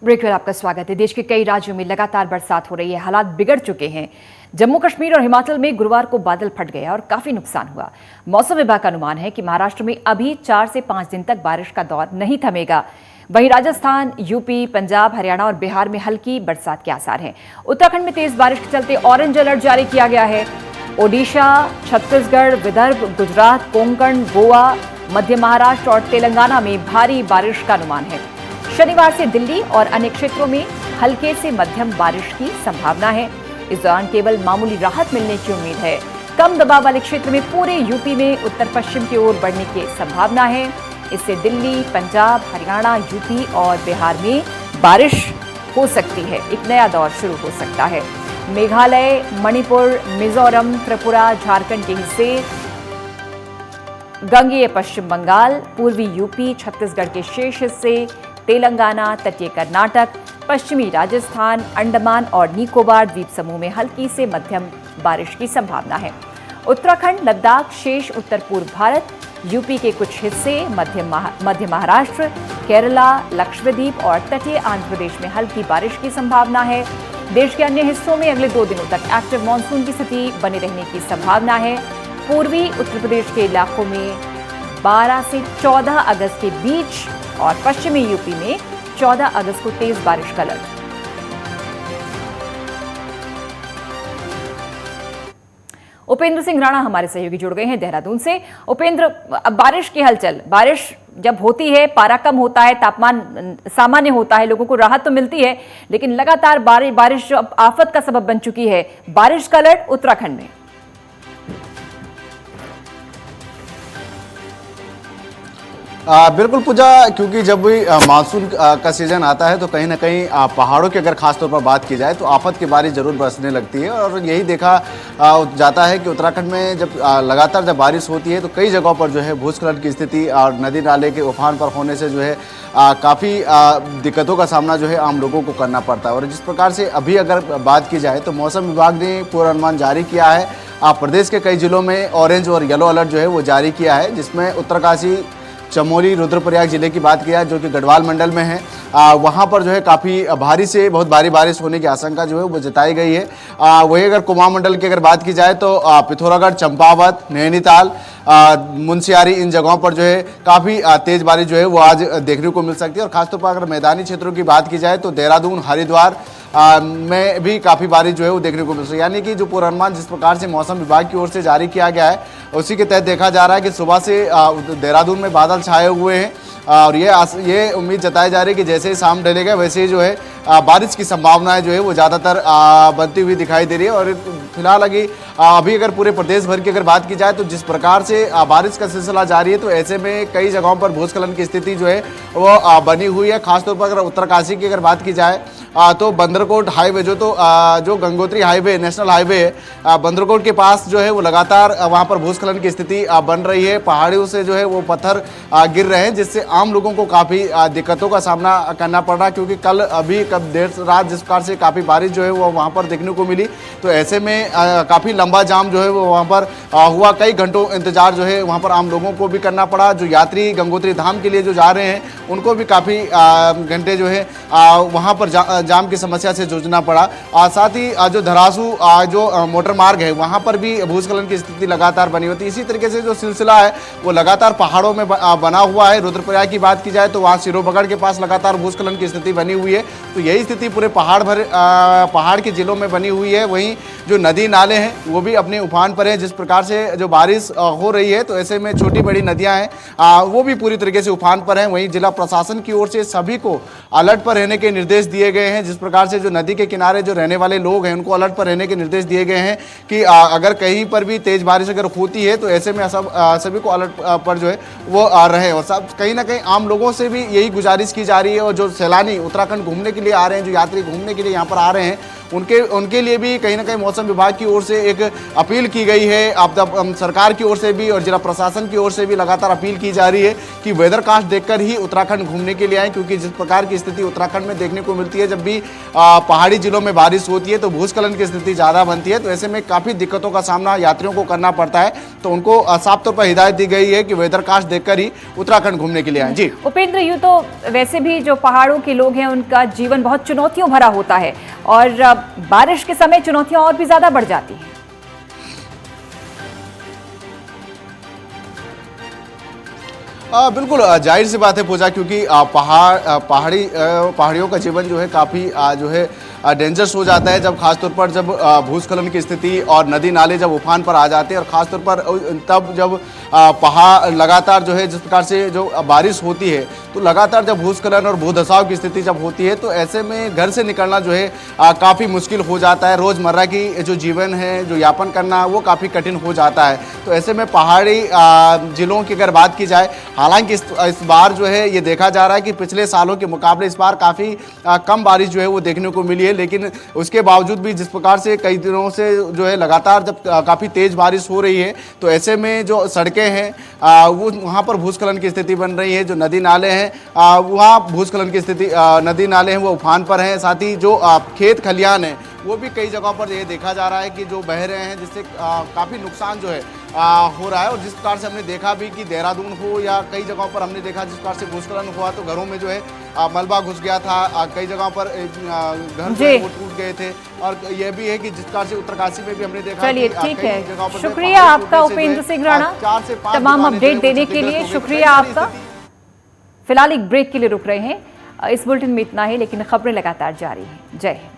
Break में आपका स्वागत है। देश के कई राज्यों में लगातार बरसात हो रही है, हालात बिगड़ चुके हैं। जम्मू कश्मीर और हिमाचल में गुरुवार को बादल फट गया और काफी नुकसान हुआ। मौसम विभाग का अनुमान है कि महाराष्ट्र में अभी 4 से 5 दिन तक बारिश का दौर नहीं थमेगा। वहीं राजस्थान, यूपी, पंजाब, हरियाणा और बिहार में हल्की बरसात के आसार हैं। उत्तराखंड में तेज बारिश के चलते ऑरेंज अलर्ट जारी किया गया है। ओडिशा, छत्तीसगढ़, विदर्भ, गुजरात, कोंकण, गोवा, मध्य महाराष्ट्र और तेलंगाना में भारी बारिश का अनुमान है। शनिवार से दिल्ली और अन्य क्षेत्रों में हल्के से मध्यम बारिश की संभावना है। इस दौरान केवल मामूली राहत मिलने की उम्मीद है। कम दबाव वाले क्षेत्र में पूरे यूपी में उत्तर पश्चिम की ओर बढ़ने की संभावना है। इससे दिल्ली, पंजाब, हरियाणा, यूपी और बिहार में बारिश हो सकती है। एक नया दौर शुरू हो सकता है। मेघालय, मणिपुर, मिजोरम, त्रिपुरा, झारखंड के हिस्से, गंगेय पश्चिम बंगाल, पूर्वी यूपी, छत्तीसगढ़ के शेष हिस्से, तेलंगाना, तटीय कर्नाटक, पश्चिमी राजस्थान, अंडमान और निकोबार द्वीप समूह में हल्की से मध्यम बारिश की संभावना है। उत्तराखंड, लद्दाख, शेष उत्तर पूर्व भारत, यूपी के कुछ हिस्से, मध्य महाराष्ट्र, केरला, लक्षद्वीप और तटीय आंध्र प्रदेश में हल्की बारिश की संभावना है। देश के अन्य हिस्सों में अगले 2 दिनों तक एक्टिव मानसून की स्थिति बने रहने की संभावना है। पूर्वी उत्तर प्रदेश के इलाकों में 12 से 14 अगस्त के बीच और पश्चिमी यूपी में 14 अगस्त को तेज बारिश का अलर्ट। उपेंद्र सिंह राणा हमारे सहयोगी जुड़ गए हैं देहरादून से। उपेंद्र, बारिश की हलचल, बारिश जब होती है, पारा कम होता है, तापमान सामान्य होता है, लोगों को राहत तो मिलती है, लेकिन लगातार बारिश जो अब आफत का सबब बन चुकी है, बारिश का अलर्ट उत्तराखंड में। बिल्कुल पूजा, क्योंकि जब भी मानसून का सीजन आता है तो कहीं ना कहीं पहाड़ों की अगर खास तौर पर बात की जाए तो आफत की बारिश जरूर बरसने लगती है। और यही देखा जाता है कि उत्तराखंड में जब लगातार जब बारिश होती है तो कई जगहों पर जो है भूस्खलन की स्थिति और नदी नाले के उफान पर होने से जो है काफ़ी दिक्कतों का सामना जो है आम लोगों को करना पड़ता है। और जिस प्रकार से अभी अगर बात की जाए तो मौसम विभाग ने पूर्वानुमान जारी किया है। प्रदेश के कई जिलों में ऑरेंज और येलो अलर्ट जो है वो जारी किया है, जिसमें उत्तरकाशी, चमोली, रुद्रप्रयाग जिले की बात किया जो कि गढ़वाल मंडल में है। वहाँ पर जो है काफ़ी भारी से बहुत भारी बारिश होने की आशंका जो है वो जताई गई है। वही अगर कुमाऊं मंडल की अगर बात की जाए तो पिथौरागढ़, चंपावत, नैनीताल, मुंशियारी, इन जगहों पर जो है काफ़ी तेज़ बारिश जो है वो आज देखने को मिल सकती है। और खासतौर पर अगर मैदानी क्षेत्रों की बात की जाए तो देहरादून, हरिद्वार में भी काफ़ी बारिश जो है वो देखने को मिल रही है। यानी कि जो पूर्वानुमान जिस प्रकार से मौसम विभाग की ओर से जारी किया गया है उसी के तहत देखा जा रहा है कि सुबह से देहरादून में बादल छाए हुए हैं और ये उम्मीद जताई जा रही है कि जैसे ही शाम ढलेगा वैसे ही जो है बारिश की संभावनाएं जो है वो ज़्यादातर बनती हुई दिखाई दे रही है। और फिलहाल अभी अगर पूरे प्रदेश भर की अगर बात की जाए तो जिस प्रकार से बारिश का सिलसिला जारी है तो ऐसे में कई जगहों पर भूस्खलन की स्थिति जो है वो बनी हुई है। खासतौर पर अगर उत्तरकाशी की अगर बात की जाए तो बंदरकोट हाईवे जो गंगोत्री हाईवे, नेशनल हाईवे है, बंदरकोट के पास जो है वो लगातार वहाँ पर भूस्खलन की स्थिति बन रही है। पहाड़ियों से जो है वो पत्थर गिर रहे हैं, जिससे आम लोगों को काफ़ी दिक्कतों का सामना करना पड़ रहा है। क्योंकि कल अभी कब देर रात जिस प्रकार से काफ़ी बारिश जो है वो वहाँ पर देखने को मिली तो ऐसे में काफ़ी लंबा जाम जो है वो वहाँ पर हुआ। कई घंटों इंतजार जो है वहाँ पर आम लोगों को भी करना पड़ा। जो यात्री गंगोत्री धाम के लिए जो जा रहे हैं उनको भी काफ़ी घंटे जो है वहाँ पर जाम की समस्या से जूझना पड़ा। साथ ही जो धरासू जो मोटर मार्ग है वहाँ पर भी भूस्खलन की स्थिति लगातार बनी होती है। इसी तरीके से जो सिलसिला है वो लगातार पहाड़ों में बना हुआ है। रुद्रप्रयाग की बात की जाए तो वहाँ सिरोबगढ़ के पास लगातार भूस्खलन की स्थिति बनी हुई है। तो यही स्थिति पूरे पहाड़ के जिलों में बनी हुई है। वहीं जो नदी नाले हैं वो भी अपने उफान पर हैं। जिस प्रकार से जो बारिश हो रही है तो ऐसे में छोटी बड़ी नदियां हैं वो भी पूरी तरीके से उफान पर हैं। वहीं जिला प्रशासन की ओर से सभी को अलर्ट पर रहने के निर्देश दिए गए हैं। जिस प्रकार से जो नदी के किनारे जो रहने वाले लोग हैं उनको अलर्ट पर रहने के निर्देश दिए गए हैं कि अगर कहीं पर भी तेज बारिश अगर होती है तो ऐसे में सभी को अलर्ट पर जो है वो रहे। और सब कहीं ना कहीं आम लोगों से भी यही गुजारिश की जा रही है। और जो सैलानी उत्तराखंड घूमने के लिए आ रहे हैं, जो यात्री घूमने के लिए यहाँ पर आ रहे हैं उनके लिए भी कहीं ना कहीं मौसम विभाग की ओर से एक अपील की गई है। अब सरकार की ओर से भी और जिला प्रशासन की ओर से भी लगातार अपील की जा रही है कि वेदरकास्ट देखकर ही उत्तराखंड घूमने के लिए आए, क्योंकि जिस प्रकार की स्थिति उत्तराखंड में देखने को मिलती है, जब भी पहाड़ी जिलों में बारिश होती है तो भूस्खलन की स्थिति ज़्यादा बनती है। तो ऐसे में काफ़ी दिक्कतों का सामना यात्रियों को करना पड़ता है। तो उनको साफ तौर पर हिदायत दी गई है कि वेदरकास्ट देखकर ही उत्तराखंड घूमने के लिए आए। जी उपेंद्र, यूँ तो वैसे भी जो पहाड़ों के लोग हैं उनका जीवन बहुत चुनौतियों भरा होता है और बारिश के समय चुनौतियां और भी ज्यादा बढ़ जाती हैं। बिल्कुल जाहिर सी बात है पूजा, क्योंकि पहाड़ियों का जीवन जो है काफ़ी जो है डेंजरस हो जाता है, जब खासतौर पर जब भूस्खलन की स्थिति और नदी नाले जब उफान पर आ जाते हैं, और ख़ासतौर पर तब जब पहाड़ लगातार जो है जिस प्रकार से जो बारिश होती है, तो लगातार जब भूस्खलन और भूधसाव की स्थिति जब होती है, तो ऐसे में घर से निकलना जो है काफ़ी मुश्किल हो जाता है। रोज़मर्रा की जो जीवन है, जो यापन करना, वो काफ़ी कठिन हो जाता है। तो ऐसे में पहाड़ी जिलों की अगर बात की जाए, हालांकि इस बार जो है ये देखा जा रहा है कि पिछले सालों के मुकाबले इस बार काफ़ी कम बारिश जो है वो देखने को मिली है, लेकिन उसके बावजूद भी जिस प्रकार से कई दिनों से जो है लगातार जब काफ़ी तेज़ बारिश हो रही है, तो ऐसे में जो सड़कें हैं वो वहाँ पर भूस्खलन की स्थिति बन रही है। जो नदी नाले हैं वहाँ भूस्खलन की स्थिति, नदी नाले हैं वो उफान पर हैं। साथ ही जो खेत खलियान हैं वो भी कई जगहों पर ये देखा जा रहा है कि जो बह रहे हैं, जिससे काफ़ी नुकसान जो है हो रहा है। और जिस प्रकार से हमने देखा भी कि देहरादून हो या कई जगहों पर हमने देखा जिस प्रकार से भूस्खलन हुआ तो घरों में जो है मलबा घुस गया था, कई जगहों पर घर जो है वो टूट गए थे। और यह भी है कि जिस प्रकार से उत्तरकाशी में भी हमने देखा। चलिए ठीक है, शुक्रिया आपका उपेंद्र सिंह राणा, तमाम अपडेट देने के लिए शुक्रिया आपका। फिलहाल एक ब्रेक के लिए रुक रहे हैं। इस बुलेटिन में इतना ही, लेकिन खबरें लगातार जारी हैं। जय हिंद।